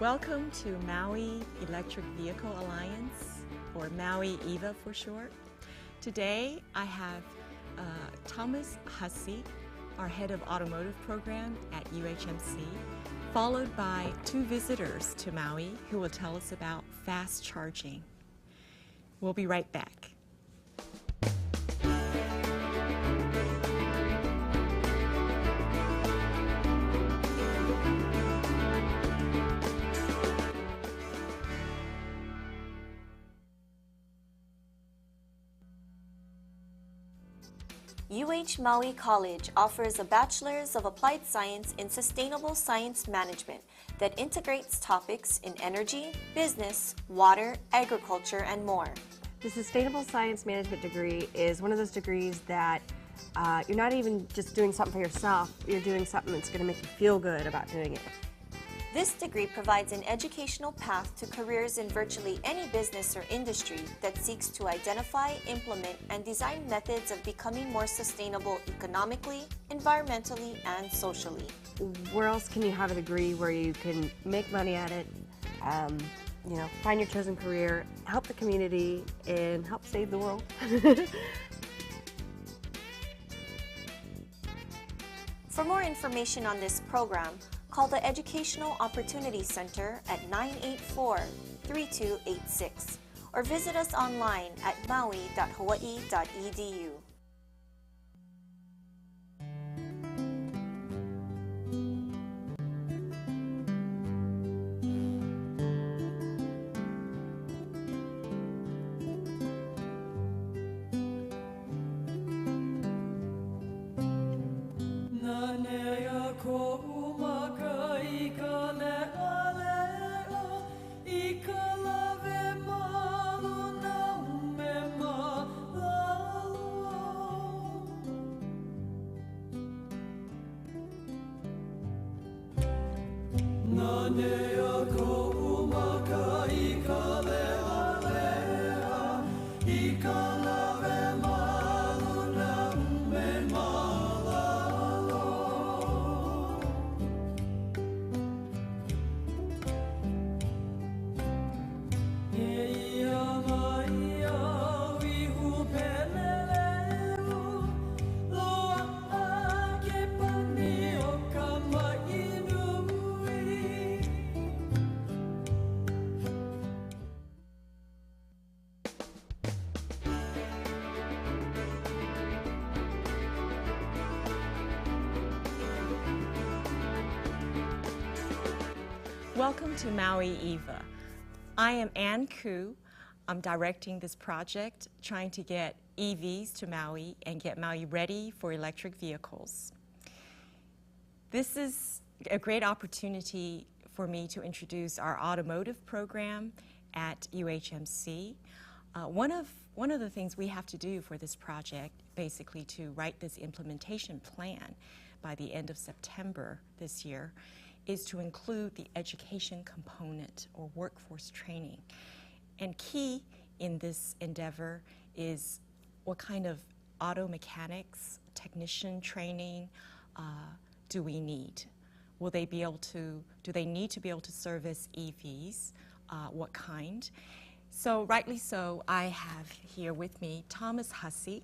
Welcome to Maui Electric Vehicle Alliance, or Maui EVA for short. Today I have Thomas Hussey, our head of automotive program at UHMC, followed by two visitors to Maui who will tell us about fast charging. We'll be right back. UH Maui College offers a Bachelor's of Applied Science in Sustainable Science Management that integrates topics in energy, business, water, agriculture, and more. The Sustainable Science Management degree is one of those degrees that you're not even just doing something for yourself, you're doing something that's going to make you feel good about doing it. This degree provides an educational path to careers in virtually any business or industry that seeks to identify, implement, and design methods of becoming more sustainable economically, environmentally, and socially. Where else can you have a degree where you can make money at it, find your chosen career, help the community, and help save the world? For more information on this program, call the Educational Opportunity Center at 984-3286 or visit us online at maui.hawaii.edu. Welcome to Maui EVA. I am Ann Koo. I'm directing this project, trying to get EVs to Maui and get Maui ready for electric vehicles. This is a great opportunity for me to introduce our automotive program at UHMC. One of the things we have to do for this project, basically to write this implementation plan by the end of September this year, is to include the education component or workforce training. And key in this endeavor is what kind of auto mechanics, technician training do we need? Do they need to be able to service EVs? What kind? So rightly so, I have here with me Thomas Hussey,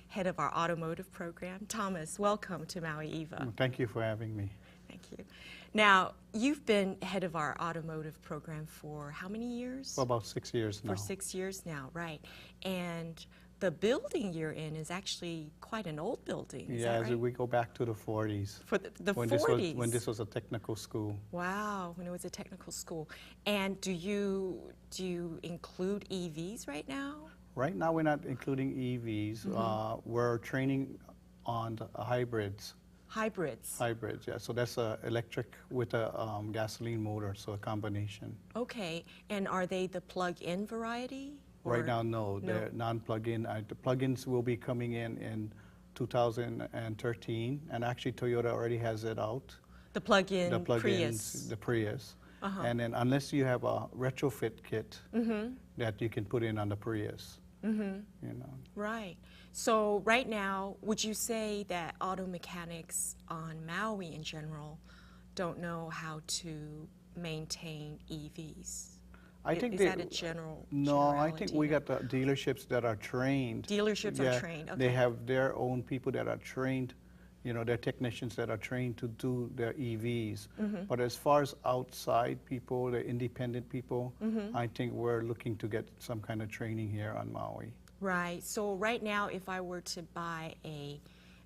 head of our automotive program. Thomas, welcome to Maui EVA. Thank you for having me. Thank you. Now, you've been head of our automotive program for how many years? For about 6 years now. For 6 years now, right. And the building you're in is actually quite an old building, is that right? We go back to the 40s. For the when 40s? When this was a technical school. Wow, when it was a technical school. And do you include EVs right now? Right now we're not including EVs. We're training on the hybrids. Hybrids? Hybrids, yeah. So that's electric with a gasoline motor, so a combination. Okay, and are they the plug-in variety? Right now, no. They're non-plug-in. The plug-ins will be coming in 2013, and actually Toyota already has it out. The plug-in Prius. The Prius. And then unless you have a retrofit kit that you can put in on the Prius. Right. So right now, would you say that auto mechanics on Maui in general don't know how to maintain EVs? I think Is they, that a general no, I think generality? we got the dealerships that are trained. Dealerships are Yeah, trained, They okay. have their own people that are trained, you know, their technicians that are trained to do their EVs. Mm-hmm. But as far as outside people, the independent people, Mm-hmm. I think we're looking to get some kind of training here on Maui. Right. So right now, if I were to buy a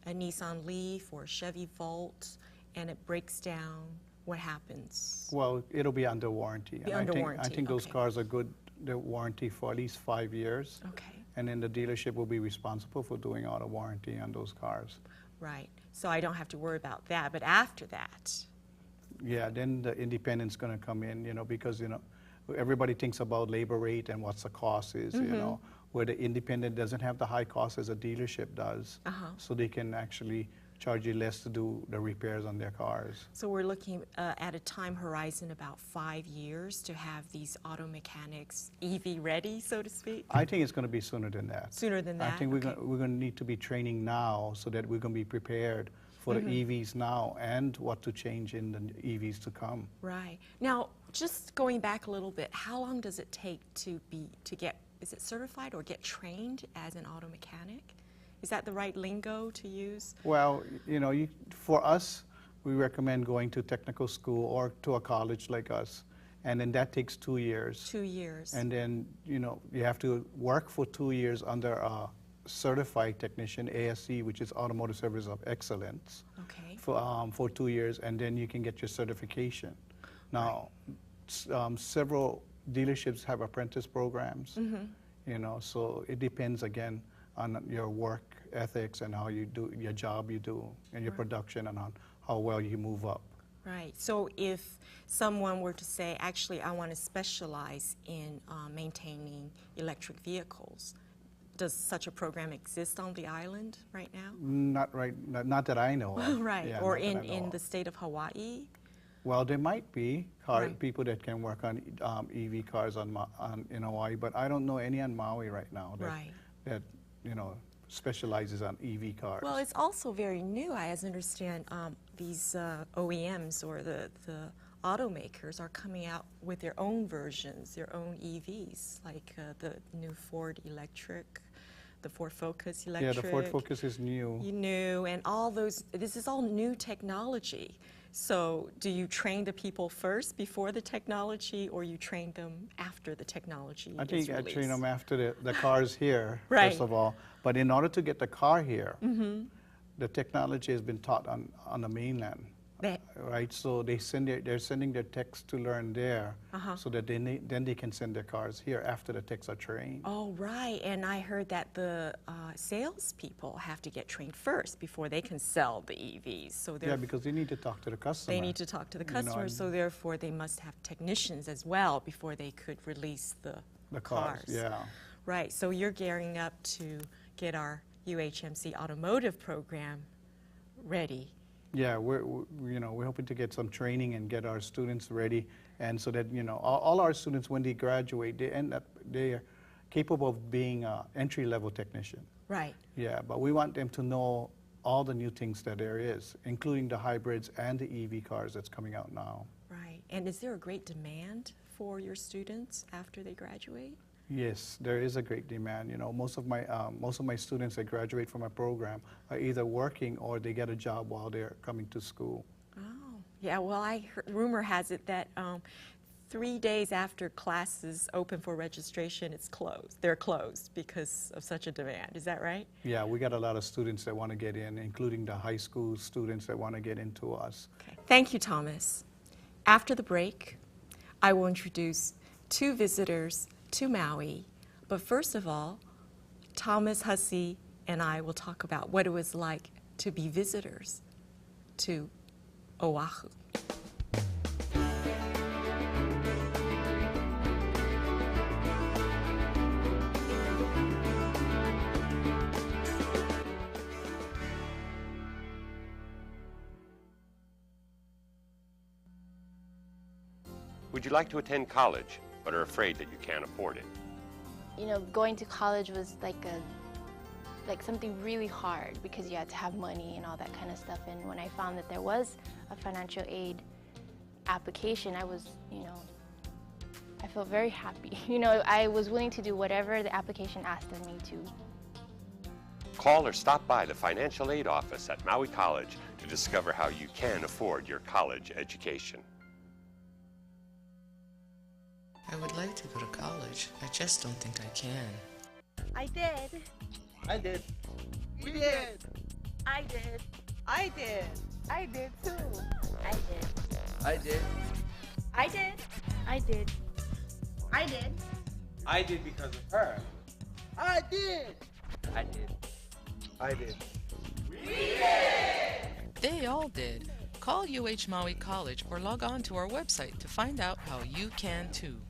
Nissan Leaf or a Chevy Volt and it breaks down, what happens? Well, it'll be under warranty. Be And under I think, warranty, I think those okay. cars are good, they're warranty for at least 5 years. Okay. And then the dealership will be responsible for doing auto warranty on those cars. Right. So I don't have to worry about that. But after that, Yeah, then the independent's gonna come in, you know, because, you know, everybody thinks about labor rate and what's the cost is, you know, where the independent doesn't have the high cost as a dealership does. So they can actually charge you less to do the repairs on their cars. so we're looking at a time horizon about 5 years to have these auto mechanics EV ready, so to speak? I think it's gonna be sooner than that. Sooner than that? I think Okay. we're gonna need to be training now so that we're gonna be prepared for the EVs now and what to change in the EVs to come. Right. Now, just going back a little bit, how long does it take to get, is it certified or get trained as an auto mechanic? Is that the right lingo to use? Well, you know, for us, we recommend going to technical school or to a college like us, and then that takes 2 years. 2 years. And then, you know, you have to work for 2 years under a certified technician, ASE, which is Automotive Service of Excellence, Okay. for 2 years, and then you can get your certification. Now, several dealerships have apprentice programs, you know, so it depends again on your work ethics and how you do your job you do and your production and on how well you move up. Right. So if someone were to say, actually, I want to specialize in maintaining electric vehicles, does such a program exist on the island right now? Not that I know of. Right. Yeah, Or not that I know in of. the state of Hawaii? Well, there might be Right. people that can work on EV cars in Hawaii, but I don't know any on Maui right now Right. that you know specializes on EV cars. Well, it's also very new, I understand. These OEMs or the automakers are coming out with their own versions, their own EVs, like the new Ford Electric, the Ford Focus Electric. Yeah, the Ford Focus is new. New, and all those, this is all new technology. So do you train the people first before the technology, or you train them after the technology I is think I released? train them after the car's here, Right. first of all. But in order to get the car here, the technology has been taught on the mainland. They- Right, so they're sending their techs to learn there, so that then they can send their cars here after the techs are trained. Oh, right. And I heard that the salespeople have to get trained first before they can sell the EVs. So Yeah, because they need to talk to the customer. they need to talk to the You know, customers, so therefore they must have technicians as well before they could release the cars. Yeah. Right. So you're gearing up to get our UHMC automotive program ready. Yeah, we're hoping to get some training and get our students ready, and so that all our students, when they graduate, they are capable of being an entry-level technician. Right. Yeah, but we want them to know all the new things that there is, including the hybrids and the EV cars that's coming out now. Right. And is there a great demand for your students after they graduate? Yes, there is a great demand. Most of my students that graduate from my program are either working or they get a job while they're coming to school. Oh, yeah. Well, rumor has it that 3 days after classes open for registration, it's closed. They're closed because of such a demand. Is that right? Yeah, we got a lot of students that want to get in, including the high school students that want to get into us. Okay. Thank you, Thomas. After the break, I will introduce 2 visitors to Maui. But first of all, Thomas Hussey and I will talk about what it was like to be visitors to Oahu. Would you like to attend college, but are afraid that you can't afford it? Going to college was like something really hard because you had to have money and all that kind of stuff. And when I found that there was a financial aid application, I was, I felt very happy. I was willing to do whatever the application asked of me to. Call or stop by the financial aid office at Maui College to discover how you can afford your college education. I would like to go to college. I just don't think I can. I did. I did. We did. I did. I did. I did too. I did. I did. I did. I did. I did. I did because of her. I did. I did. I did. They all did. Call UH Maui College or log on to our website to find out how you can too.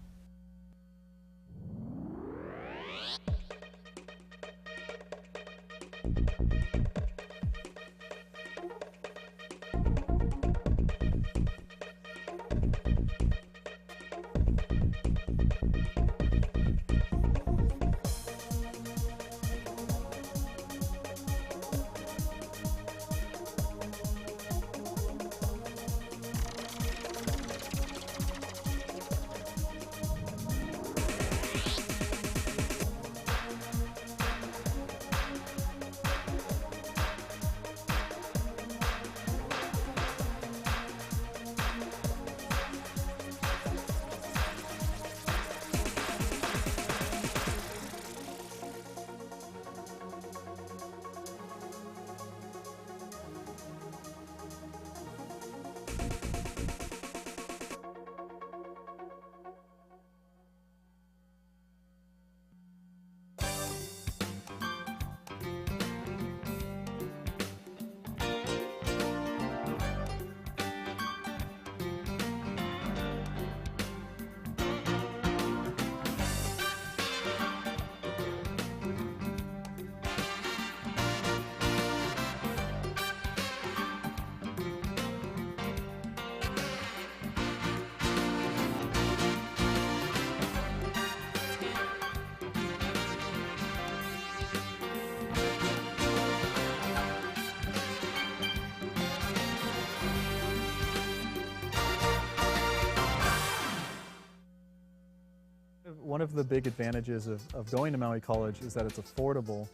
One of the big advantages of going to Maui College is that it's affordable,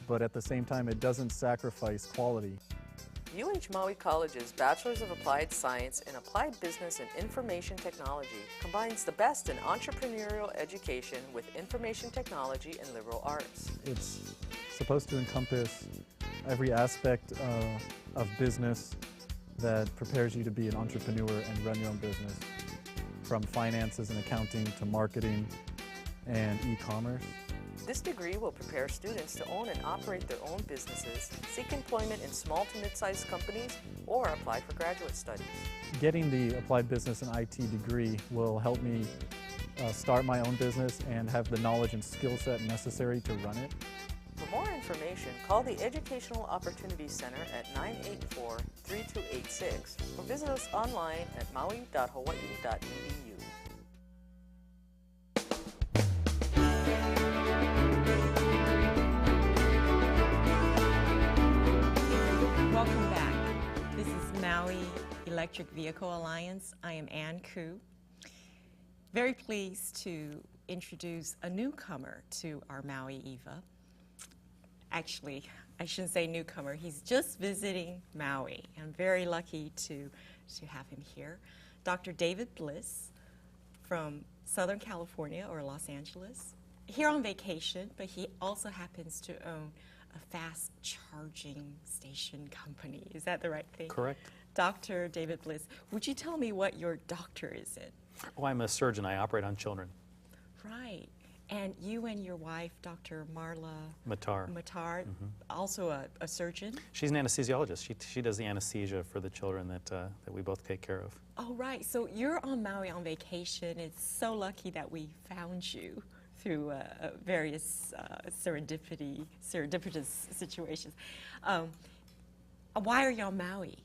but at the same time it doesn't sacrifice quality. UH Maui College's Bachelor's of Applied Science in Applied Business and Information Technology combines the best in entrepreneurial education with information technology and liberal arts. It's supposed to encompass every aspect of business that prepares you to be an entrepreneur and run your own business, from finances and accounting to marketing and e-commerce. This degree will prepare students to own and operate their own businesses, seek employment in small to mid-sized companies, or apply for graduate studies. Getting the Applied Business and IT degree will help me start my own business and have the knowledge and skill set necessary to run it. For more information, call the Educational Opportunity Center at 984-3286 or visit us online at maui.hawaii.edu. Welcome back. This is Maui Electric Vehicle Alliance. I am Ann Koo. Very pleased to introduce a newcomer to our Maui EVA. Actually, I shouldn't say newcomer. He's just visiting Maui. I'm very lucky to have him here. Dr. David Bliss from Southern California or Los Angeles. Here on vacation, but he also happens to own a fast charging station company. Is that the right thing? Correct. Dr. David Bliss, would you tell me what your doctor is in? Oh, I'm a surgeon. I operate on children. Right. And you and your wife, Dr. Marla Matar, also a surgeon? She's an anesthesiologist. She does the anesthesia for the children that we both take care of. Oh, right. So you're on Maui on vacation. It's so lucky that we found you through various serendipitous situations. Why are you on Maui?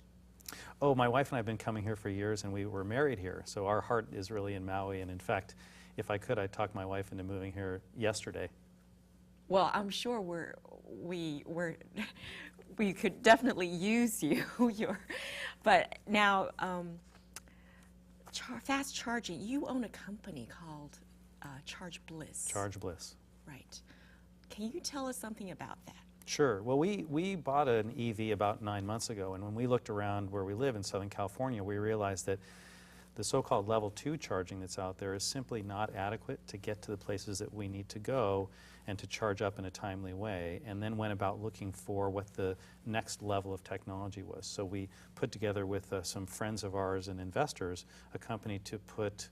Oh, my wife and I have been coming here for years, and we were married here, so our heart is really in Maui. And in fact, if I could, I'd talk my wife into moving here yesterday. Well, I'm sure we could definitely use you. But now, fast charging. You own a company called Charge Bliss. Charge Bliss. Right. Can you tell us something about that? Sure. Well, we bought an EV about 9 months ago, and when we looked around where we live in Southern California, we realized that the so-called level 2 charging that's out there is simply not adequate to get to the places that we need to go and to charge up in a timely way, and then went about looking for what the next level of technology was. So we put together with some friends of ours and investors a company to put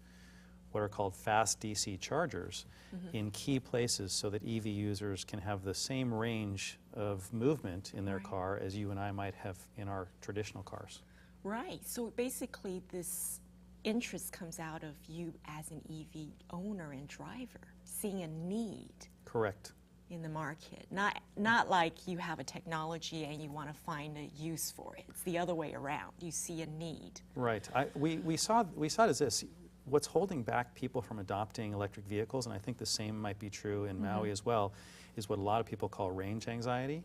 what are called fast DC chargers in key places so that EV users can have the same range of movement in their car as you and I might have in our traditional cars. Right. So basically this interest comes out of you as an EV owner and driver, seeing a need. Correct. In the market. Not like you have a technology and you want to find a use for it. It's the other way around. You see a need. Right. We saw it as this. What's holding back people from adopting electric vehicles, and I think the same might be true in Maui as well, is what a lot of people call range anxiety.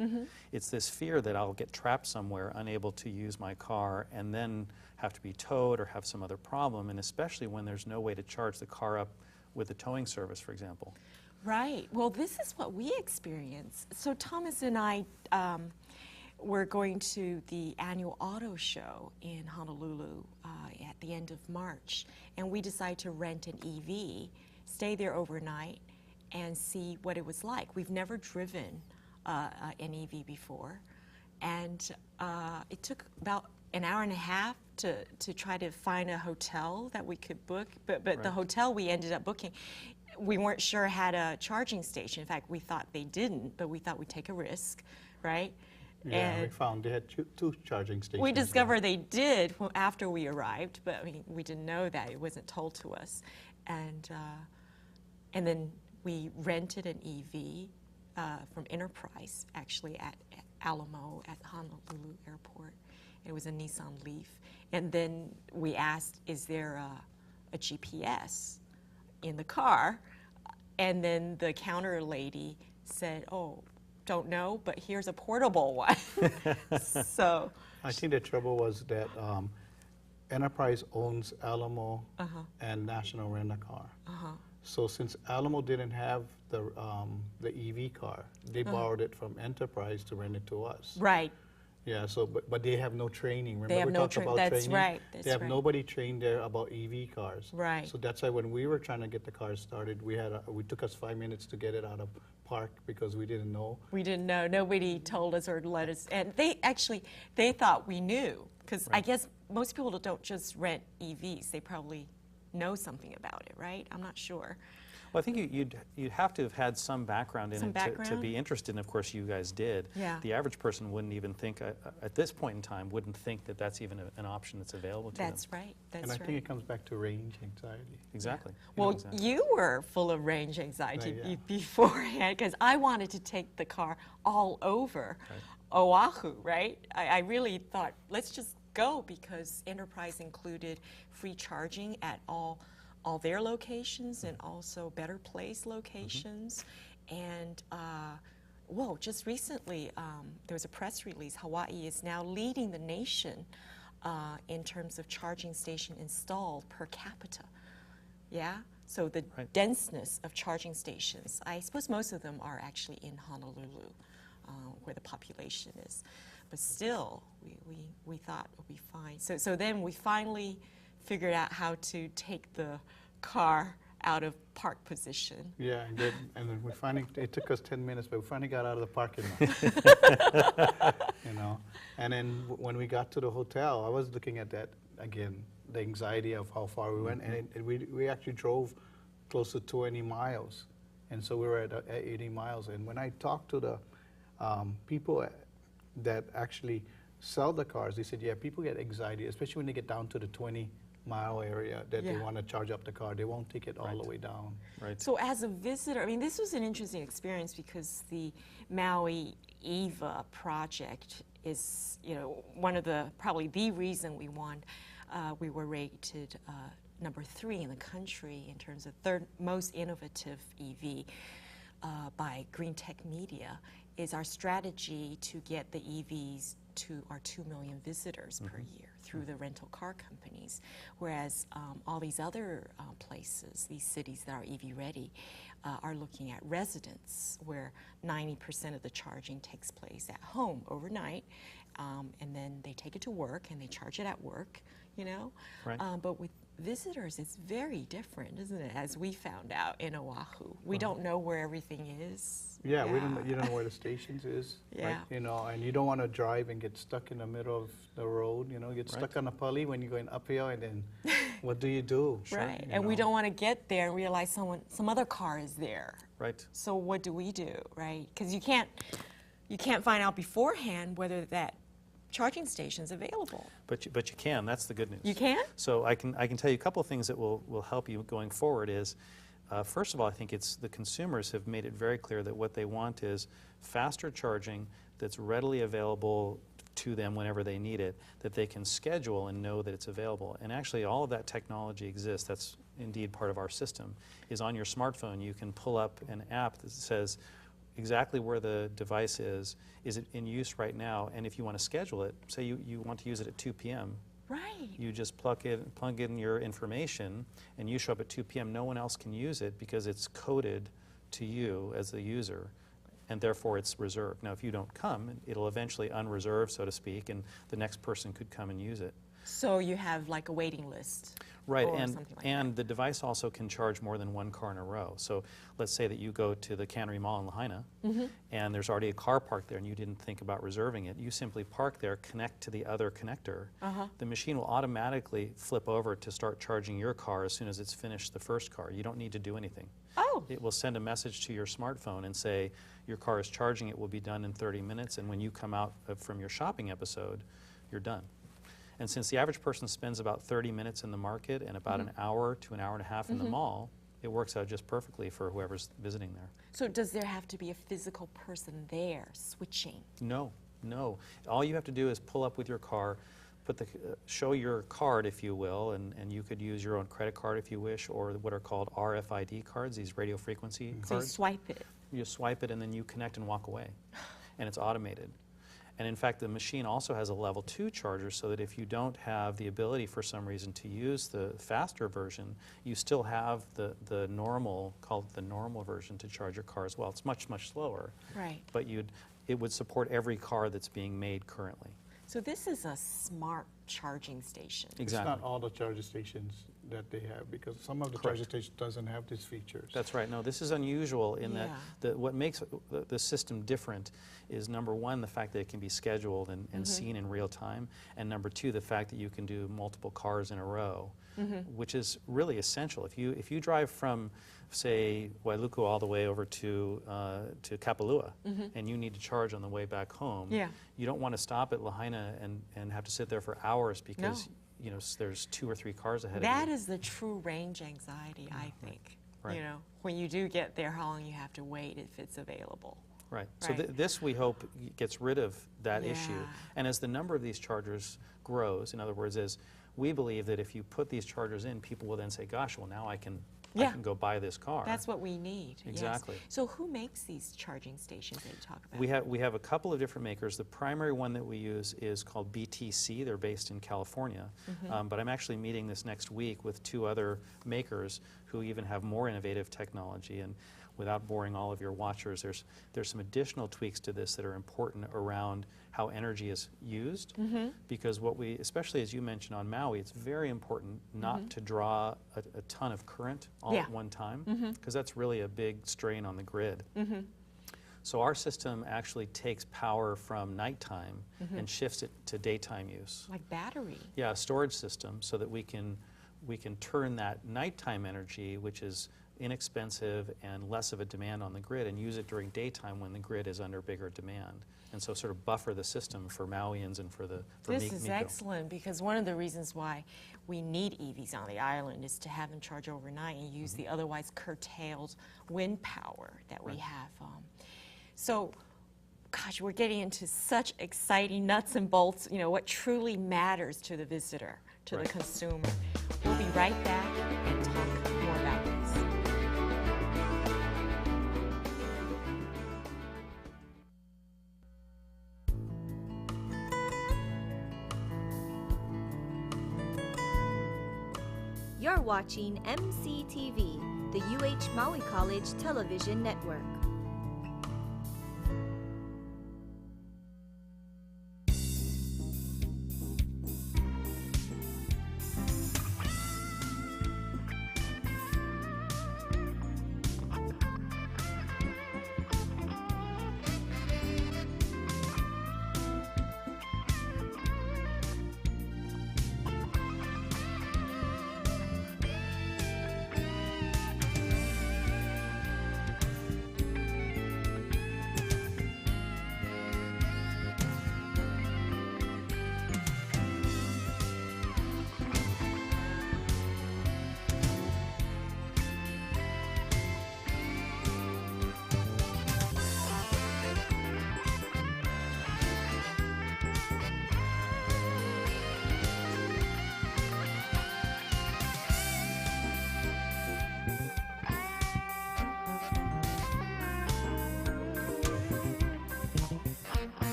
It's this fear that I'll get trapped somewhere, unable to use my car, and then have to be towed or have some other problem, and especially when there's no way to charge the car up with a towing service, for example. Right. Well, this is what we experience. So Thomas and I we're going to the annual auto show in Honolulu at the end of March, and we decided to rent an EV, stay there overnight, and see what it was like. We've never driven an EV before, and it took about an hour and a half to try to find a hotel that we could book, but the hotel we ended up booking, we weren't sure had a charging station. In fact, we thought they didn't, but we thought we'd take a risk, right? Yeah, and we found they had two charging stations. we discovered they did after we arrived, but I mean, we didn't know that. It wasn't told to us. And then we rented an EV from Enterprise, actually at Alamo at Honolulu Airport. It was a Nissan Leaf. And then we asked, is there a GPS in the car? And then the counter lady said, oh, don't know, but here's a portable one. So I think the trouble was that Enterprise owns Alamo and National Rent-A-Car. So since Alamo didn't have the EV car, they borrowed it from Enterprise to rent it to us. Right. Yeah. So, but they have no training. Remember They have we no talked about That's training? right. That's They have right. nobody trained there about EV cars. Right. So that's why when we were trying to get the car started, we took us 5 minutes to get it out of park because we didn't know. We didn't know. Nobody told us or let us. And they thought we knew, because I guess most people don't just rent EVs. They probably know something about it, right? I'm not sure. Well, I think you'd have to have had some background in Some it background? to be interested, and of course you guys did. Yeah. The average person wouldn't even think, at this point in time, wouldn't think that that's even an option that's available to them. That's right. That's And I right. think it comes back to range anxiety. Exactly. Well, Exactly. you were full of range anxiety Right, yeah. beforehand, because I wanted to take the car all over Oahu, right? I really thought, let's just go, because Enterprise included free charging at all their locations and also Better Place locations. And well, just recently there was a press release. Hawaii is now leading the nation in terms of charging station installed per capita. Yeah. So the denseness of charging stations, I suppose most of them are actually in Honolulu, where the population is. But still, we thought it would be fine. So then we finally figured out how to take the car out of park position. Yeah, and then we finally, it took us 10 minutes, but we finally got out of the parking lot. You know, and then when we got to the hotel, I was looking at that again, the anxiety of how far we went, and we actually drove close to 20 miles, and so we were at 80 miles. And when I talked to the people that actually sell the cars, they said, yeah, people get anxiety, especially when they get down to the 20-mile area that they want to charge up the car. They won't take it all the way down. Right. So as a visitor, I mean, this was an interesting experience because the Maui EVA project is, you know, one of the, probably the reason we won. We were rated number 3 in the country in terms of third most innovative EV by Green Tech Media. is our strategy to get the EVs to our 2 million visitors per year through the rental car companies, whereas all these other places, these cities that are EV ready, are looking at residents, where 90% of the charging takes place at home overnight, and then they take it to work and they charge it at work, you know. Right. But with visitors, it's very different, isn't it? As we found out in Oahu, we don't know where everything is. Yeah, you don't know where the stations is, right? You know, and you don't want to drive and get stuck in the middle of the road, you know, get stuck on a pulley when you're going uphill, and then what do you do? Right, and we don't want to get there and realize some other car is there. Right. So what do we do, right? Because you can't find out beforehand whether that charging station is available. But you can. That's the good news. You can? So I can tell you a couple of things that will help you going forward. Is first of all, I think it's the consumers have made it very clear that what they want is faster charging that's readily available to them whenever they need it, that they can schedule and know that it's available. And actually all of that technology exists. That's indeed part of our system. Is on your smartphone you can pull up an app that says exactly where the device is it in use right now, and if you want to schedule it, say you want to use it at 2 p.m. Right. You just plug in your information and you show up at 2 p.m. No one else can use it because it's coded to you as the user, and therefore it's reserved. Now if you don't come, it'll eventually unreserve, so to speak, and the next person could come and use it. So you have like a waiting list. Right, or and, something like and the device also can charge more than one car in a row. So let's say that you go to the Cannery Mall in Lahaina, and there's already a car parked there and you didn't think about reserving it. You simply park there, connect to the other connector. The machine will automatically flip over to start charging your car as soon as it's finished the first car. You don't need to do anything. Oh. It will send a message to your smartphone and say, your car is charging, it will be done in 30 minutes, and when you come out from your shopping episode, you're done. And since the average person spends about 30 minutes in the market and about an hour to an hour and a half in the mall, it works out just perfectly for whoever's visiting there. So does there have to be a physical person there switching? No, no. All you have to do is pull up with your car, show your card, if you will, and you could use your own credit card if you wish, or what are called RFID cards, these radio frequency cards. So you swipe it. You swipe it and then you connect and walk away. And it's automated. And in fact, the machine also has a level 2 charger, so that if you don't have the ability for some reason to use the faster version, you still have the normal, called the normal version, to charge your car as well. It's much, much slower. Right. But it would support every car that's being made currently. So this is a smart charging station. Exactly. It's not all the charging stations that they have, because some of the charging stations doesn't have these features. That's right. No, this is unusual in that what makes the system different is, number one, the fact that it can be scheduled and seen in real time, and number two, the fact that you can do multiple cars in a row, which is really essential. If you drive from, say, Wailuku all the way over to Kapalua, and you need to charge on the way back home, you don't want to stop at Lahaina and have to sit there for hours because you know, there's 2 or 3 cars ahead of you. That is the true range anxiety, I think. Right. You know, when you do get there, how long you have to wait if it's available. Right. So this, we hope, gets rid of that issue. And as the number of these chargers grows, in other words, as we believe that if you put these chargers in, people will then say, gosh, well, now I can go buy this car. That's what we need. Exactly. Yes. So who makes these charging stations that you talk about? We have a couple of different makers. The primary one that we use is called BTC. They're based in California. But I'm actually meeting this next week with 2 other makers who even have more innovative technology. And without boring all of your watchers, there's some additional tweaks to this that are important around how energy is used, because especially as you mentioned on Maui, it's very important not to draw a ton of current all at one time, because that's really a big strain on the grid. So our system actually takes power from nighttime and shifts it to daytime use. Like battery. Yeah, a storage system, so that we can turn that nighttime energy, which is inexpensive and less of a demand on the grid, and use it during daytime when the grid is under bigger demand. And so sort of buffer the system for Mauians and for This is excellent, because one of the reasons why we need EVs on the island is to have them charge overnight and use the otherwise curtailed wind power that we have. So, gosh, we're getting into such exciting nuts and bolts, you know, what truly matters to the visitor, to the consumer. We'll be right back and talk more about this. You're watching MCTV, the UH Maui College Television Network.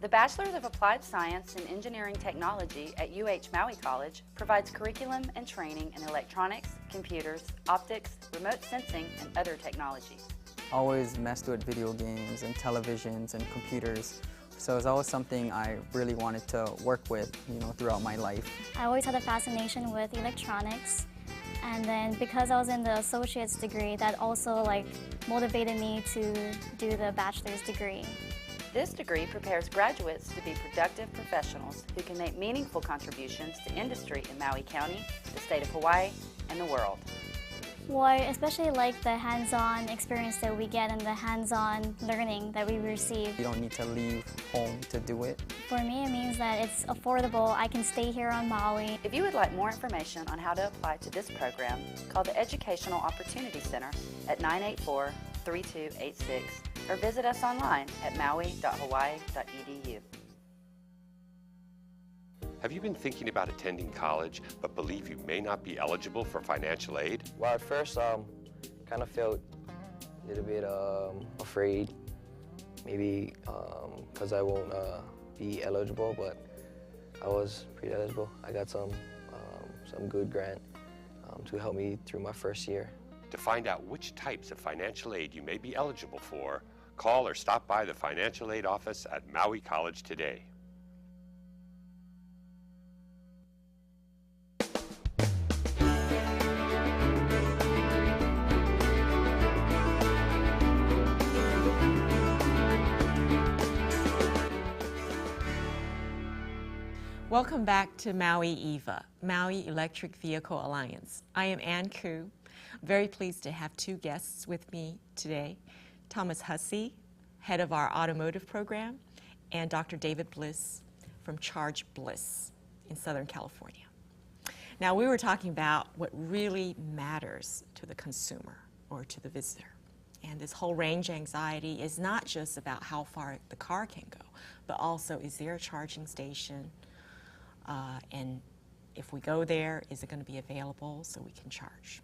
The Bachelor's of Applied Science in Engineering Technology at UH Maui College provides curriculum and training in electronics, computers, optics, remote sensing, and other technologies. I always messed with video games and televisions and computers, so it's always something I really wanted to work with, throughout my life. I always had a fascination with electronics, and then because I was in the associate's degree, that also motivated me to do the bachelor's degree. This degree prepares graduates to be productive professionals who can make meaningful contributions to industry in Maui County, the state of Hawaii, and the world. Well, I especially like the hands-on experience that we get and the hands-on learning that we receive. You don't need to leave home to do it. For me, it means that it's affordable. I can stay here on Maui. If you would like more information on how to apply to this program, call the Educational Opportunity Center at 984-3286 or visit us online at maui.hawaii.edu. Have you been thinking about attending college but believe you may not be eligible for financial aid? Well, at first, kind of felt a little bit afraid, maybe because I won't be eligible, but I was pretty eligible. I got some good grant to help me through my first year. To find out which types of financial aid you may be eligible for, call or stop by the financial aid office at Maui College today. Welcome back to Maui EVA, Maui Electric Vehicle Alliance. I am Ann Koo. Very pleased to have two guests with me today. Thomas Hussey, head of our automotive program, and Dr. David Bliss from Charge Bliss in Southern California. Now, we were talking about what really matters to the consumer or to the visitor. And this whole range anxiety is not just about how far the car can go, but also is there a charging station? And if we go there, is it going to be available so we can charge?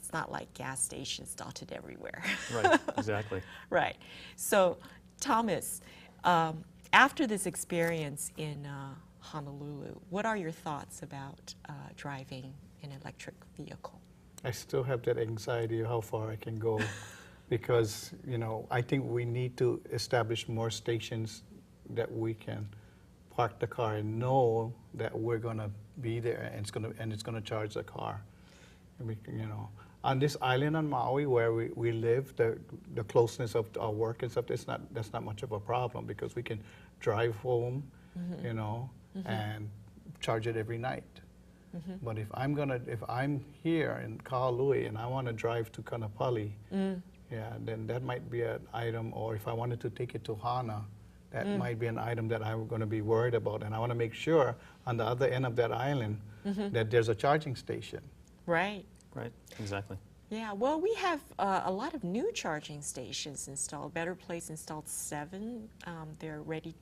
It's not like gas stations dotted everywhere. Right, exactly. Right. So, Thomas, after this experience in Honolulu, what are your thoughts about driving an electric vehicle? I still have that anxiety of how far I can go because, I think we need to establish more stations that we can park the car and know that we're going to be there and it's going to charge the car. And we, on this island on Maui where we live, the closeness of our work and stuff, that's not much of a problem because we can drive home, and charge it every night. But if I'm here in Kahului and I want to drive to Kanapali, then that might be an item. Or if I wanted to take it to Hana, that might be an item that I'm going to be worried about. And I want to make sure on the other end of that island that there's a charging station. Right. Right, exactly. Yeah, well, we have a lot of new charging stations installed. Better Place installed 7. They're ready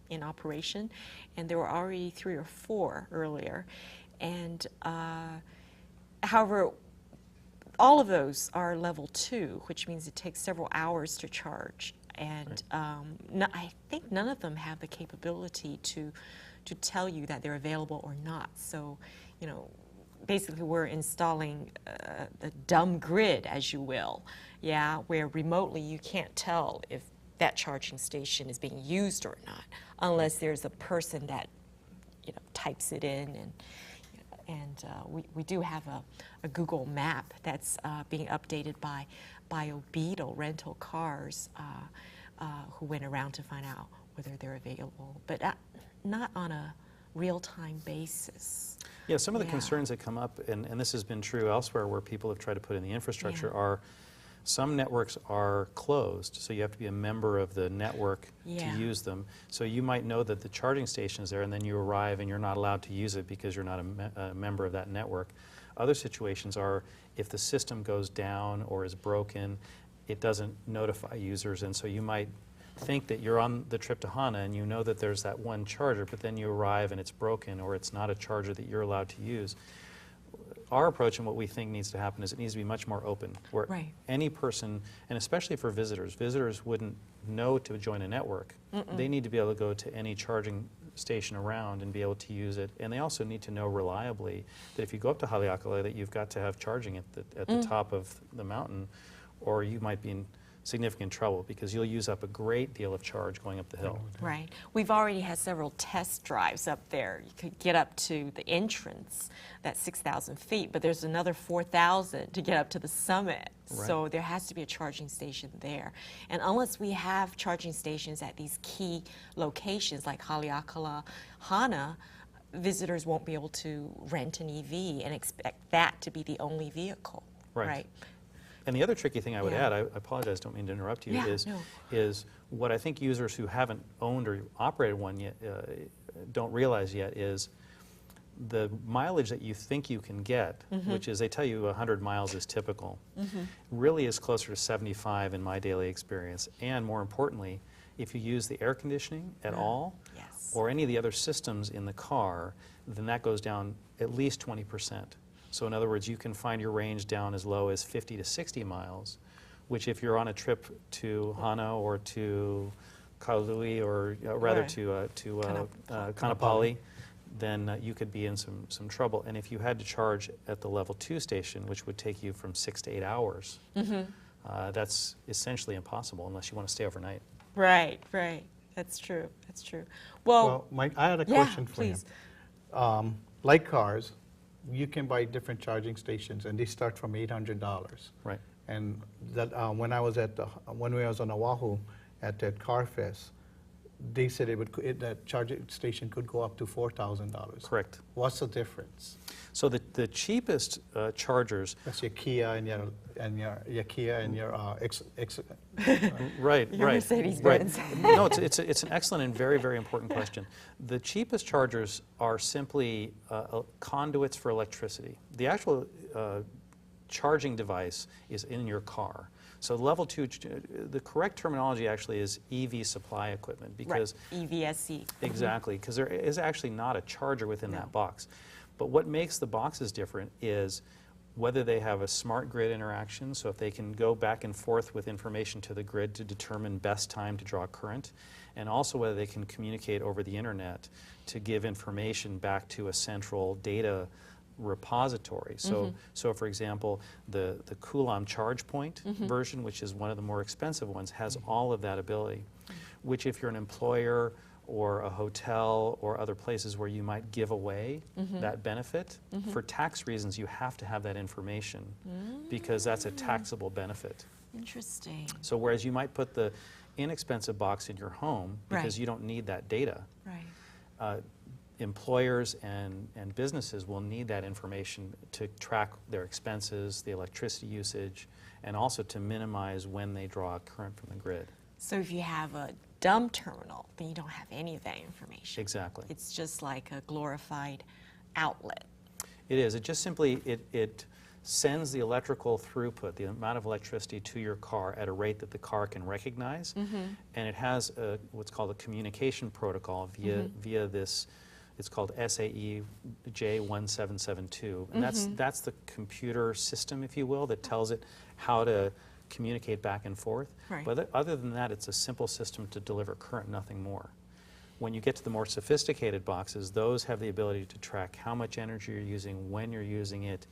in operation. And there were already 3 or 4 earlier. And however, all of those are level 2, which means it takes several hours to charge. And I think none of them have the capability to to tell you that they're available or not. So, you know, basically we're installing a dumb grid, as you will, yeah, where remotely you can't tell if that charging station is being used or not, unless there's a person that, you know, types it in. And we do have a Google map that's being updated by BioBeetle rental cars who went around to find out whether they're available, but not on a real-time basis. Yeah, some of the concerns that come up, and this has been true elsewhere where people have tried to put in the infrastructure, are some networks are closed, so you have to be a member of the network to use them. So you might know that the charging station is there, and then you arrive and you're not allowed to use it because you're not a member of that network. Other situations are if the system goes down or is broken, it doesn't notify users, and so you might think that you're on the trip to Hana and you know that there's that one charger, but then you arrive and it's broken or it's not a charger that you're allowed to use. Our approach and what we think needs to happen is it needs to be much more open, where any person, and especially for visitors wouldn't know to join a network. They need to be able to go to any charging station around and be able to use it. And they also need to know reliably that if you go up to Haleakala that you've got to have charging at the top of the mountain, or you might be in significant trouble because you'll use up a great deal of charge going up the hill. Right. We've already had several test drives up there. You could get up to the entrance, that's 6,000 feet, but there's another 4,000 to get up to the summit. Right. So there has to be a charging station there. And unless we have charging stations at these key locations like Haleakala, Hana, visitors won't be able to rent an EV and expect that to be the only vehicle. Right. And the other tricky thing I would add, I apologize, don't mean to interrupt you, is what I think users who haven't owned or operated one yet don't realize yet is the mileage that you think you can get, which is they tell you 100 miles is typical, really is closer to 75 in my daily experience. And more importantly, if you use the air conditioning at all, or any of the other systems in the car, then that goes down at least 20%. So in other words, you can find your range down as low as 50 to 60 miles, which if you're on a trip to Hana or to Kaului or rather to Kaanapali, then you could be in some trouble. And if you had to charge at the level 2 station, which would take you from 6 to 8 hours, that's essentially impossible unless you want to stay overnight. Right. That's true. Well, Mike, I had a question for you. Like cars, you can buy different charging stations, and they start from $800. Right. And that when we was on Oahu at that Car Fest, they said that charging station could go up to $4,000. Correct. What's the difference? So the cheapest chargers. That's your Kia and your Kia and your Right. Mercedes-Benz. No, it's an excellent and very, very important question. The cheapest chargers are simply conduits for electricity. The actual charging device is in your car. So level 2, the correct terminology actually is EV supply equipment because EVSE. Exactly, because there is actually not a charger within that box. But what makes the boxes different is whether they have a smart grid interaction, so if they can go back and forth with information to the grid to determine best time to draw current, and also whether they can communicate over the internet to give information back to a central data repository. So, for example, the Coulomb charge point version, which is one of the more expensive ones, has all of that ability, which if you're an employer or a hotel or other places where you might give away that benefit, for tax reasons you have to have that information because that's a taxable benefit. Interesting. So whereas you might put the inexpensive box in your home because you don't need that data, employers and businesses will need that information to track their expenses, the electricity usage, and also to minimize when they draw current from the grid. So if you have a dumb terminal, then you don't have any of that information. Exactly. It's just like a glorified outlet. It is. It just simply, it sends the electrical throughput, the amount of electricity to your car at a rate that the car can recognize. And it has what's called a communication protocol via this. It's called SAE J1772, and that's the computer system, if you will, that tells it how to communicate back and forth. But other than that, it's a simple system to deliver current, nothing more. When you get to the more sophisticated boxes, those have the ability to track how much energy you're using, when you're using it,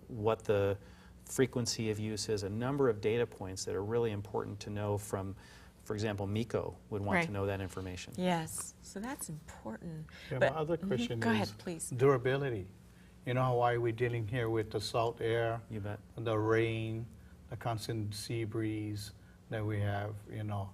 what the frequency of use is, a number of data points that are really important to know from, for example, MECO would want to know that information. Yes, so that's important. Yeah, But, my other question Go is ahead, please. durability. You know why we're dealing here with the salt air, you bet, the rain, the constant sea breeze that we have, you know.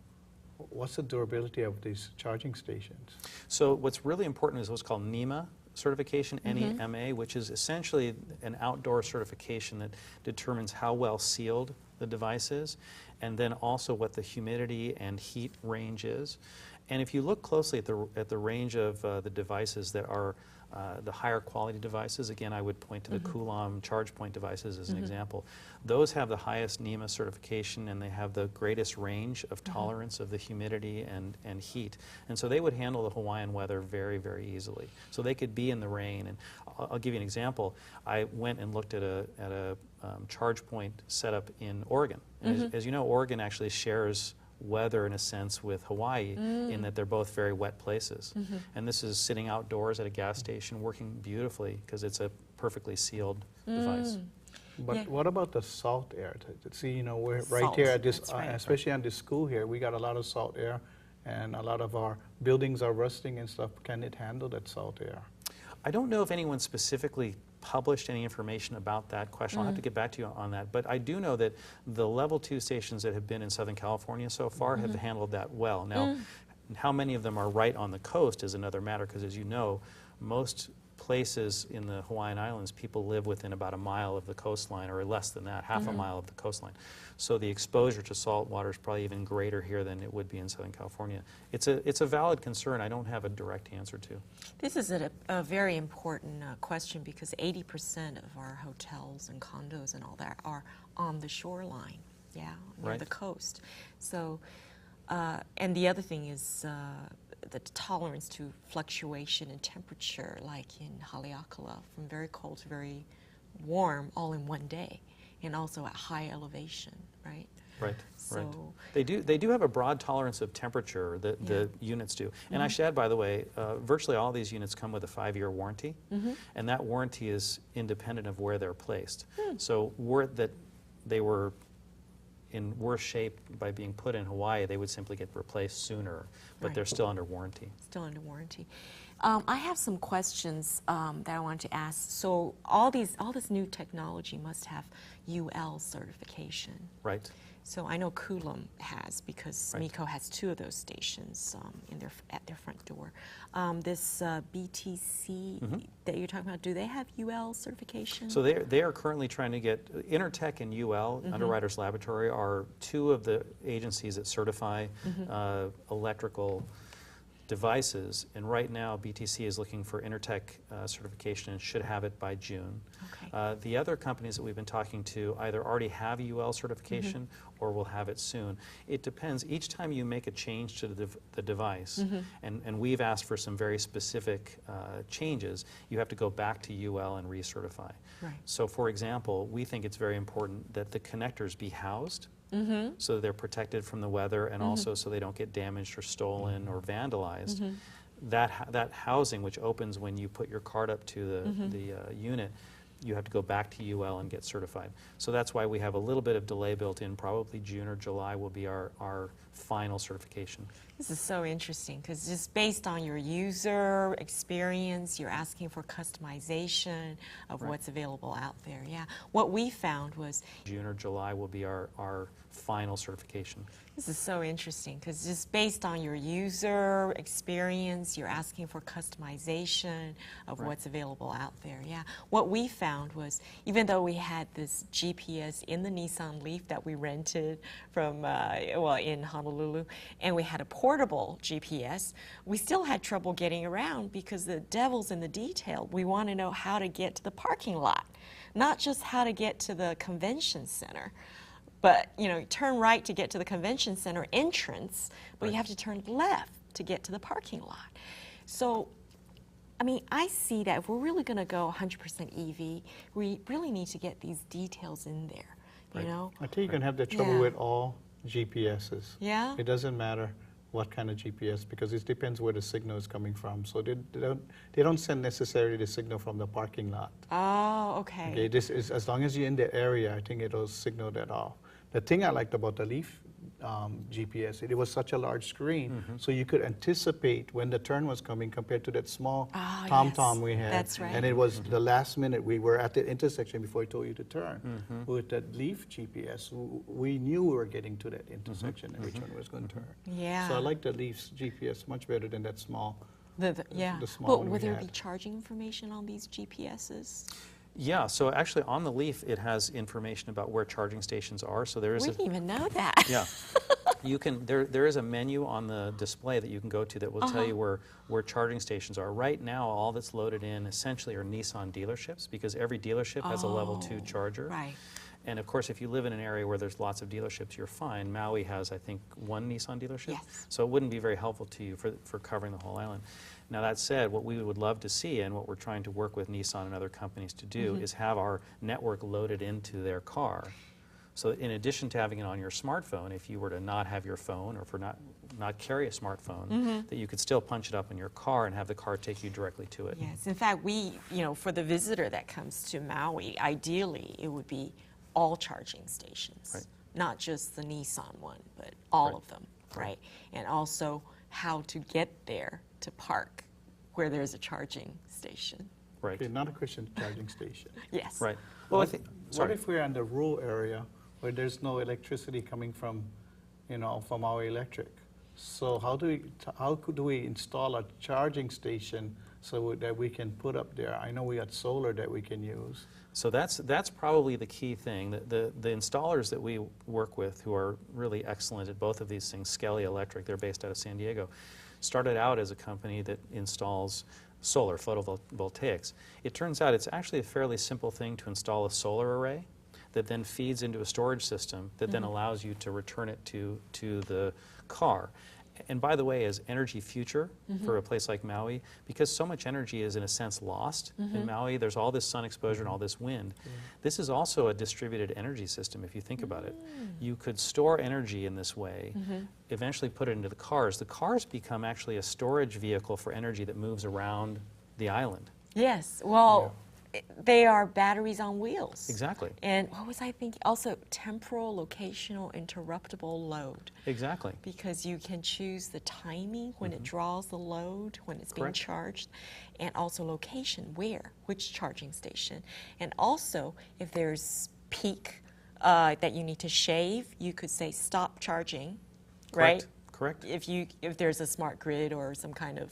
What's the durability of these charging stations? So what's really important is what's called NEMA certification, NEMA, which is essentially an outdoor certification that determines how well sealed the device is, and then also what the humidity and heat range is. And if you look closely at the range of the devices that are the higher quality devices, again, I would point to the Coulomb charge point devices as an example. Those have the highest NEMA certification, and they have the greatest range of tolerance of the humidity and heat. And so they would handle the Hawaiian weather very, very easily. So they could be in the rain. And I'll give you an example. I went and looked at a charge point setup in Oregon. And as you know, Oregon actually shares weather in a sense with Hawaii in that they're both very wet places. And this is sitting outdoors at a gas station working beautifully because it's a perfectly sealed device. But what about the salt air? See, you know, we're right Salt, here at this, that's right. especially on this school here, we got a lot of salt air, and a lot of our buildings are rusting and stuff. Can it handle that salt air? I don't know if anyone specifically published any information about that question. I'll have to get back to you on that. But I do know that the level 2 stations that have been in Southern California so far have handled that well. Now, how many of them are right on the coast is another matter, because as you know, most places in the Hawaiian Islands, people live within about a mile of the coastline, or less than that, half a mile of the coastline. So the exposure to salt water is probably even greater here than it would be in Southern California. It's a valid concern. I don't have a direct answer to. This is a very important question, because 80% of our hotels and condos and all that are on the shoreline, near the coast. So, and the other thing is the tolerance to fluctuation in temperature, like in Haleakala, from very cold to very warm all in one day, and also at high elevation, right? Right, so right. They do have a broad tolerance of temperature, the units do. And I should add, by the way, virtually all these units come with a 5-year warranty, and that warranty is independent of where they're placed. So were that they were in worse shape by being put in Hawaii, they would simply get replaced sooner, but they're still under warranty. Still under warranty. I have some questions that I wanted to ask. So all this new technology must have UL certification. Right. So I know Coulomb has, because MECO has 2 of those stations at their front door. This BTC that you're talking about, do they have UL certification? So they are currently trying to get, Intertech and UL, Underwriters Laboratory, are 2 of the agencies that certify electrical devices, and right now BTC is looking for Intertech certification and should have it by June. Okay. The other companies that we've been talking to either already have UL certification or will have it soon. It depends. Each time you make a change to the device, and we've asked for some very specific changes, you have to go back to UL and recertify. Right. So for example, we think it's very important that the connectors be housed so they're protected from the weather, and also so they don't get damaged or stolen or vandalized. That housing, which opens when you put your card up to the unit, you have to go back to UL and get certified. So that's why we have a little bit of delay built in. Probably June or July will be our final certification. This is so interesting, because just based on your user experience, you're asking for customization of what's available out there. Yeah. What we found was June or July will be our final certification. This is so interesting, because just based on your user experience, you're asking for customization of what's available out there. Yeah. What we found was, even though we had this GPS in the Nissan Leaf that we rented from, in Honolulu, and we had a portable GPS, we still had trouble getting around, because the devil's in the detail. We want to know how to get to the parking lot, not just how to get to the convention center. But, you know, turn right to get to the convention center entrance, but you have to turn left to get to the parking lot. So, I mean, I see that if we're really going to go 100% EV, we really need to get these details in there, you know? I think you're going to have the trouble with all GPSs. Yeah? It doesn't matter what kind of GPS, because it depends where the signal is coming from. So they don't send necessarily the signal from the parking lot. Oh, okay. Okay, this is, as long as you're in the area, I think it'll signal that off. The thing I liked about the Leaf GPS, it was such a large screen, so you could anticipate when the turn was coming compared to that small TomTom we had. That's right. And it was the last minute, we were at the intersection before it told you to turn. With that Leaf GPS, we knew we were getting to that intersection and which one was going to turn. Yeah. So I like the Leaf's GPS much better than that small. Yeah. The small But one will we there had. be charging information on these GPSs? Yeah, so actually on the Leaf it has information about where charging stations are. So there is We didn't even know that. Yeah. You can, there is a menu on the display that you can go to that will tell you where charging stations are. Right now, all that's loaded in essentially are Nissan dealerships, because every dealership has a level 2 charger. Right. And of course, if you live in an area where there's lots of dealerships, you're fine. Maui has, I think, 1 Nissan dealership. Yes. So it wouldn't be very helpful to you for covering the whole island. Now that said, what we would love to see, and what we're trying to work with Nissan and other companies to do, is have our network loaded into their car. So in addition to having it on your smartphone, if you were to not have your phone or for not carry a smartphone, that you could still punch it up in your car and have the car take you directly to it. Yes. In fact, for the visitor that comes to Maui, ideally it would be all charging stations. Right. Not just the Nissan one, but all of them, right? And also how to get there to park where there's a charging station. Right. Okay, not a Christian charging station. Yes. Right. Well, I think, What if we're in the rural area where there's no electricity coming from, from our electric? So how do we install a charging station so that we can put up there? I know we got solar that we can use. So that's probably the key thing. The installers that we work with, who are really excellent at both of these things, Skelly Electric, they're based out of San Diego, started out as a company that installs solar, photovoltaics. It turns out it's actually a fairly simple thing to install a solar array that then feeds into a storage system that then allows you to return it to the car. And by the way, as energy future for a place like Maui, because so much energy is in a sense lost in Maui, there's all this sun exposure and all this wind. This is also a distributed energy system if you think about it. You could store energy in this way, eventually put it into the cars. The cars become actually a storage vehicle for energy that moves around the island. Yes. Well, they are batteries on wheels. Exactly. And what was I thinking? Also, temporal, locational, interruptible load. Exactly. Because you can choose the timing when it draws the load, when it's being Correct. charged, and also location, where, which charging station. And also, if there's peak that you need to shave, you could say stop charging, right? Correct. If there's a smart grid or some kind of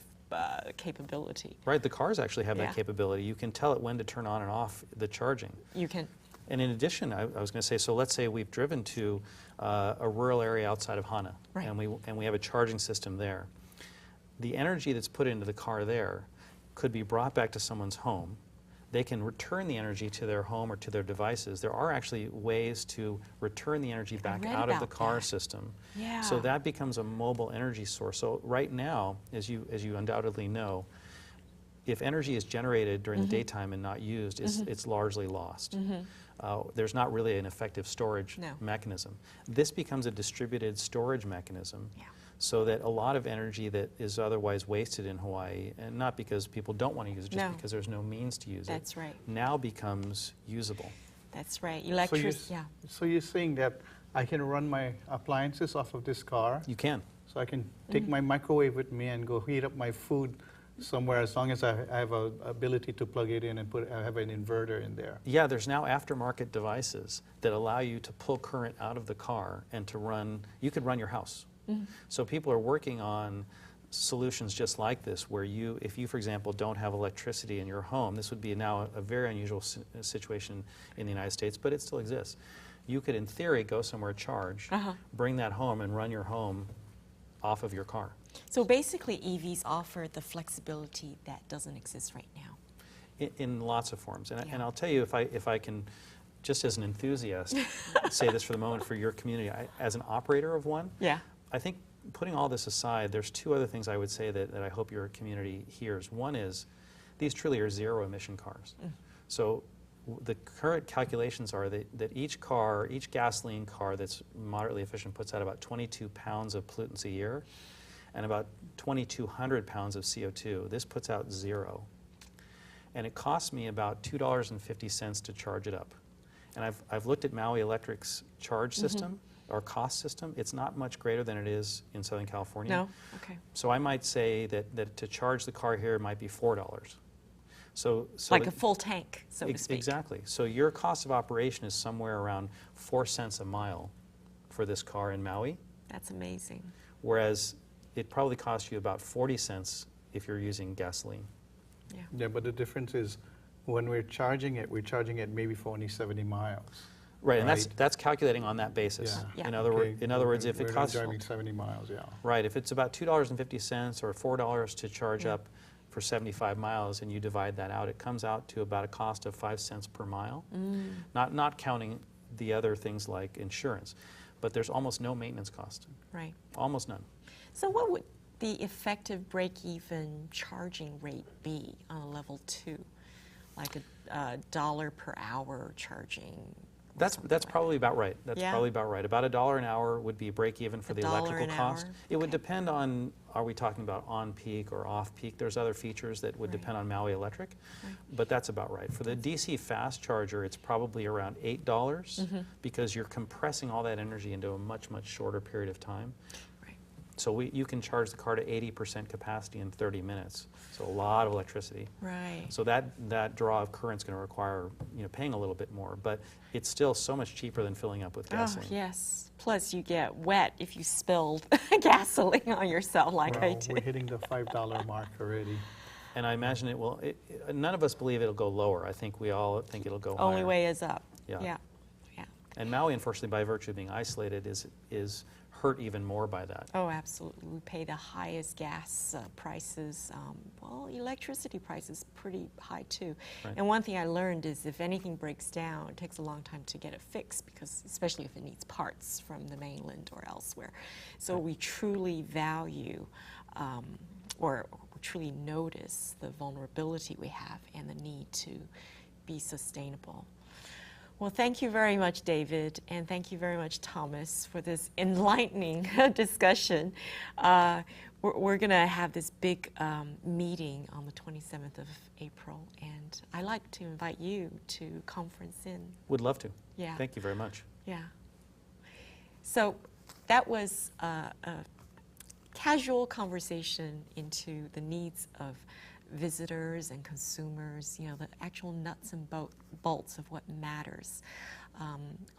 capability. Right, the cars actually have Yeah. that capability. You can tell it when to turn on and off the charging. You can. And in addition, I was going to say, so let's say we've driven to a rural area outside of Hana, Right. and we have a charging system there. The energy that's put into the car there could be brought back to someone's home. They can return the energy to their home or to their devices. There are actually ways to return the energy back read out of the about car that. system. Yeah. So that becomes a mobile energy source. So right now, as you undoubtedly know, if energy is generated during the daytime and not used, it's largely lost. There's not really an effective storage mechanism. This becomes a distributed storage mechanism. So that a lot of energy that is otherwise wasted in Hawaii, and not because people don't want to use it, just because there's no means to use That's right. now becomes usable. That's right. So you're saying that I can run my appliances off of this car? You can. So I can take my microwave with me and go heat up my food somewhere, as long as I have an ability to plug it in and have an inverter in there. Yeah, there's now aftermarket devices that allow you to pull current out of the car and to run, you could run your house. So people are working on solutions just like this, where if you, for example, don't have electricity in your home, this would be now a very unusual situation in the United States, but it still exists. You could, in theory, go somewhere, charge, bring that home, and run your home off of your car. So basically, EVs offer the flexibility that doesn't exist right now. In lots of forms. And I'll tell you, if I can, just as an enthusiast, say this for the moment for your community, as an operator of one, I think putting all this aside, there's two other things I would say that I hope your community hears. One is, these truly are zero-emission cars. So the current calculations are that each gasoline car that's moderately efficient puts out about 22 pounds of pollutants a year. and about 2,200 pounds of CO2. This puts out 0. And it costs me about $2.50 to charge it up. And I've looked at Maui Electric's charge system, or cost system. It's not much greater than it is in Southern California. No? Okay. So I might say that to charge the car here might be $4. So like a full tank, so to speak. Exactly. So your cost of operation is somewhere around 4 cents a mile for this car in Maui. That's amazing. Whereas it probably costs you about 40 cents if you're using gasoline. Yeah, but the difference is when we're charging it maybe for only 70 miles. Right, and that's calculating on that basis. Yeah. In other words, if it costs... We're driving 70 miles, yeah. Right, if it's about $2.50 or $4 to charge up for 75 miles and you divide that out, it comes out to about a cost of 5 cents per mile. Not counting the other things like insurance. But there's almost no maintenance cost. Right. Almost none. So what would the effective break-even charging rate be on a level 2? Like a dollar per hour charging? That's probably about right. That's probably about right. About $1 an hour would be break even for the electrical cost. It would depend on, are we talking about on peak or off peak? There's other features that would depend on Maui Electric, but that's about right. For the DC fast charger, it's probably around $8 because you're compressing all that energy into a much, much shorter period of time. So you can charge the car to 80% capacity in 30 minutes. So a lot of electricity. Right. So that draw of current is going to require paying a little bit more, but it's still so much cheaper than filling up with gasoline. Oh, yes. Plus you get wet if you spilled gasoline on yourself like I did. We're hitting the $5 mark already. And I imagine it will, none of us believe it'll go lower. I think we all think it'll go Only higher. way is up. Yeah. And Maui, unfortunately, by virtue of being isolated, is hurt even more by that. Oh, absolutely. We pay the highest gas prices. Well, electricity prices pretty high too. Right. And one thing I learned is if anything breaks down, it takes a long time to get it fixed, because especially if it needs parts from the mainland or elsewhere. So we truly value or truly notice the vulnerability we have and the need to be sustainable. Well, thank you very much, David, and thank you very much, Thomas, for this enlightening discussion. We're going to have this big meeting on the 27th of April, and I'd like to invite you to conference in. Would love to. Yeah. Thank you very much. Yeah. So that was a casual conversation into the needs of visitors and consumers, the actual nuts and bolts of what matters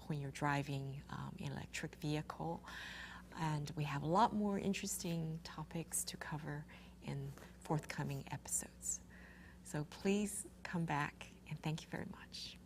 when you're driving an electric vehicle. And we have a lot more interesting topics to cover in forthcoming episodes. So please come back, and thank you very much.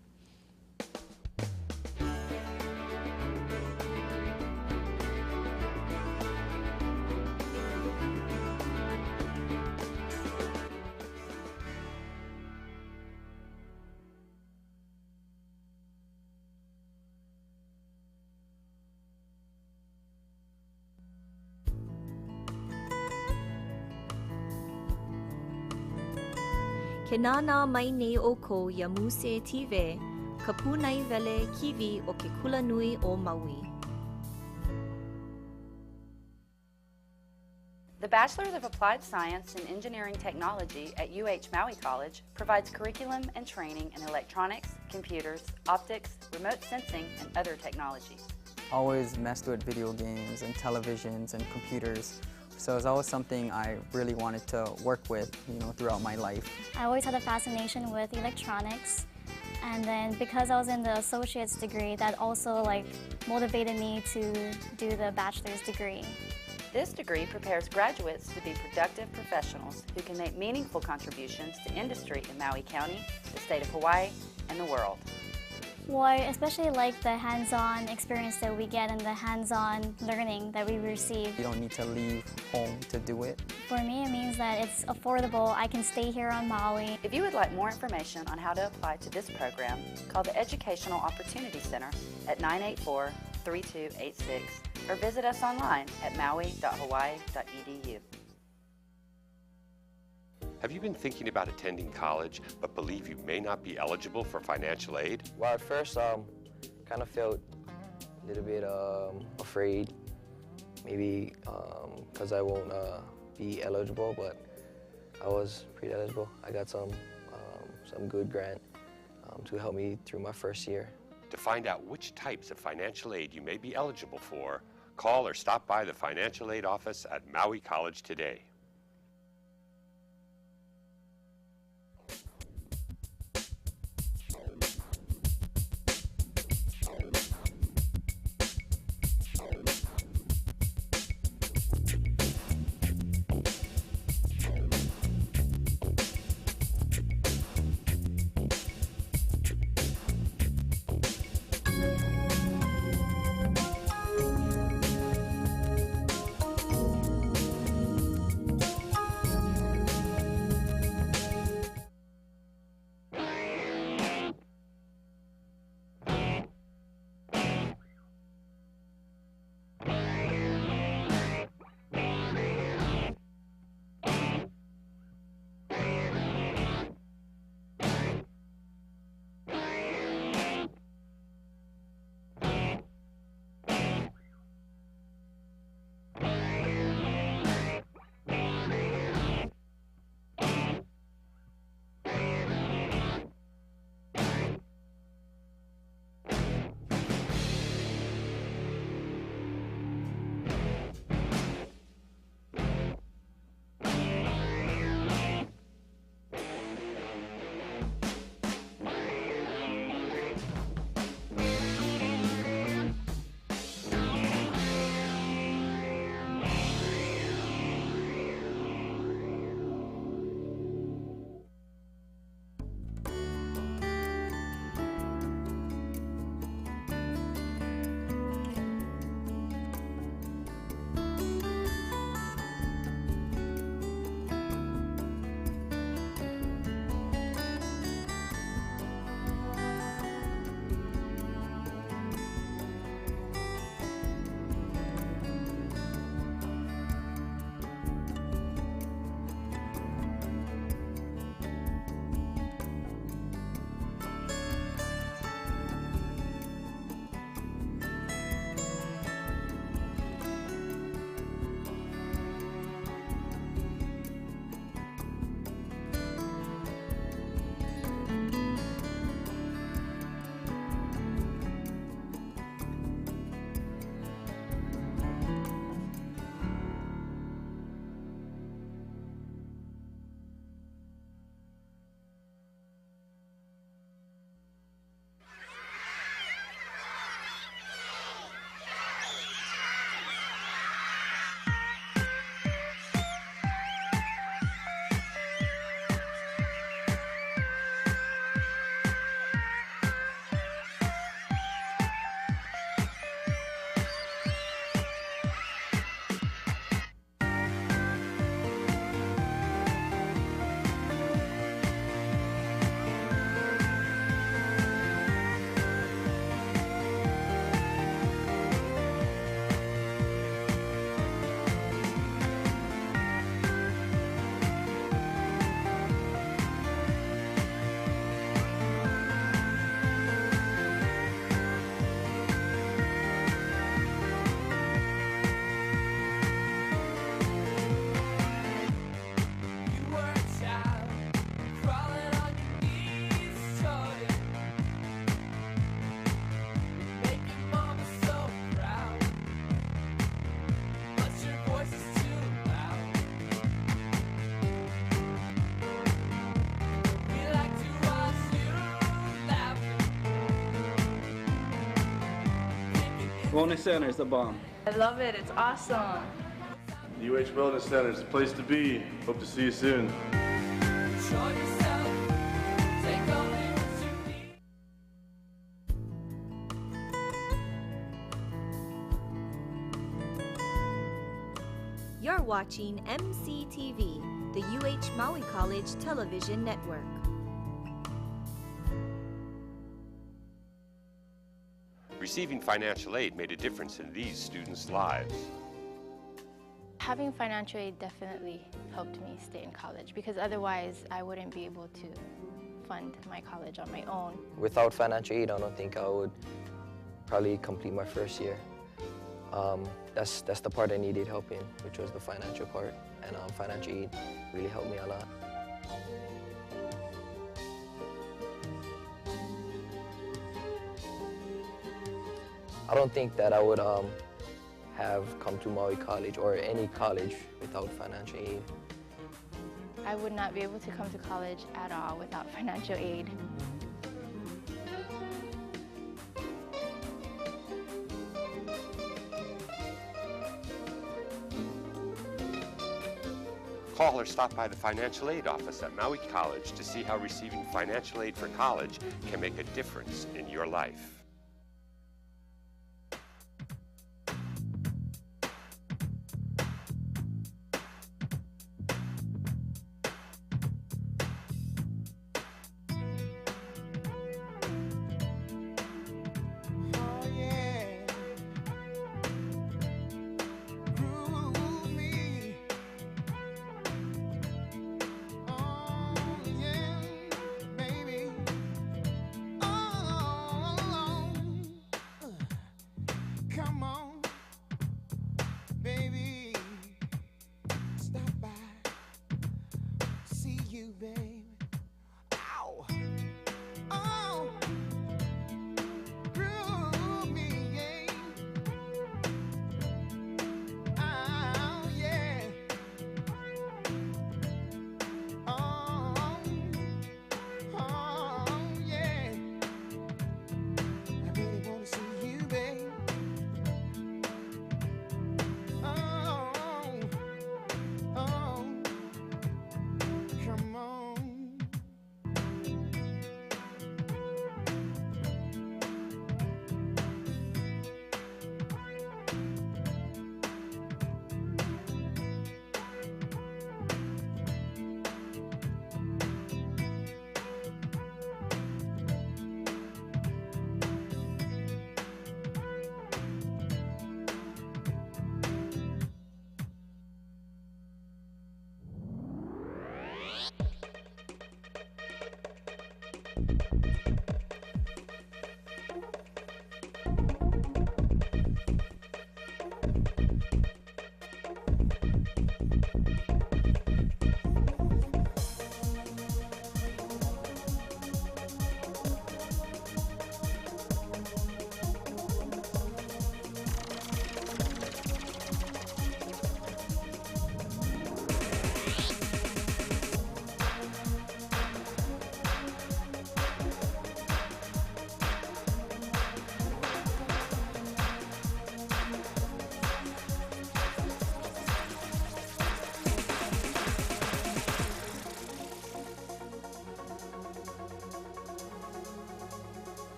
Kenana mai nei o ko Yamuse Tive, ka punai vele kiwi o ke kula nui o Maui. The Bachelor's of Applied Science in Engineering Technology at UH Maui College provides curriculum and training in electronics, computers, optics, remote sensing, and other technologies. Always messed with video games and televisions and computers. So it's always something I really wanted to work with, throughout my life. I always had a fascination with electronics, and then because I was in the associate's degree, that also motivated me to do the bachelor's degree. This degree prepares graduates to be productive professionals who can make meaningful contributions to industry in Maui County, the state of Hawaii, and the world. Well, I especially like the hands-on experience that we get and the hands-on learning that we receive. You don't need to leave home to do it. For me, it means that it's affordable. I can stay here on Maui. If you would like more information on how to apply to this program, call the Educational Opportunity Center at 984-3286 or visit us online at maui.hawaii.edu. Have you been thinking about attending college but believe you may not be eligible for financial aid? Well, at first, kind of felt a little bit afraid, maybe because I won't be eligible, but I was pretty eligible. I got some good grant to help me through my first year. To find out which types of financial aid you may be eligible for, call or stop by the financial aid office at Maui College today. Wellness Center is the bomb. I love it. It's awesome. The UH Wellness Center is the place to be. Hope to see you soon. You're watching MCTV, the UH Maui College Television Network. Receiving financial aid made a difference in these students' lives. Having financial aid definitely helped me stay in college because otherwise I wouldn't be able to fund my college on my own. Without financial aid, I don't think I would probably complete my first year. that's the part I needed help in, which was the financial part, and financial aid really helped me a lot. I don't think that I would have come to Maui College or any college without financial aid. I would not be able to come to college at all without financial aid. Call or stop by the financial aid office at Maui College to see how receiving financial aid for college can make a difference in your life.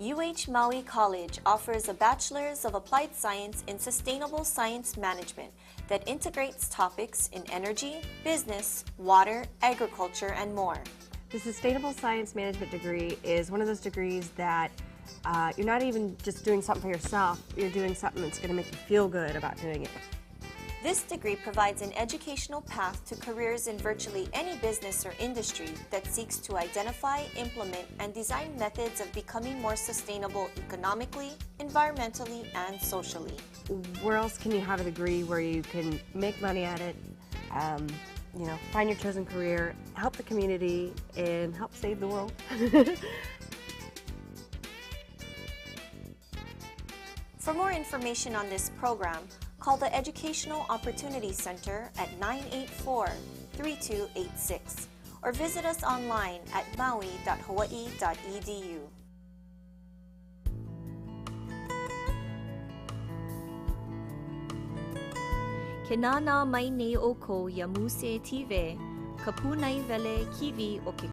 UH Maui College offers a Bachelor's of Applied Science in Sustainable Science Management that integrates topics in energy, business, water, agriculture, and more. The Sustainable Science Management degree is one of those degrees that you're not even just doing something for yourself, you're doing something that's going to make you feel good about doing it. This degree provides an educational path to careers in virtually any business or industry that seeks to identify, implement, and design methods of becoming more sustainable economically, environmentally, and socially. Where else can you have a degree where you can make money at it, find your chosen career, help the community, and help save the world? For more information on this program, call the Educational Opportunity Center at 984-3286 or visit us online at maui.hawaii.edu. Ke nānā mai nei o ko ia muse tive, ka pūnai vele kiwi o ke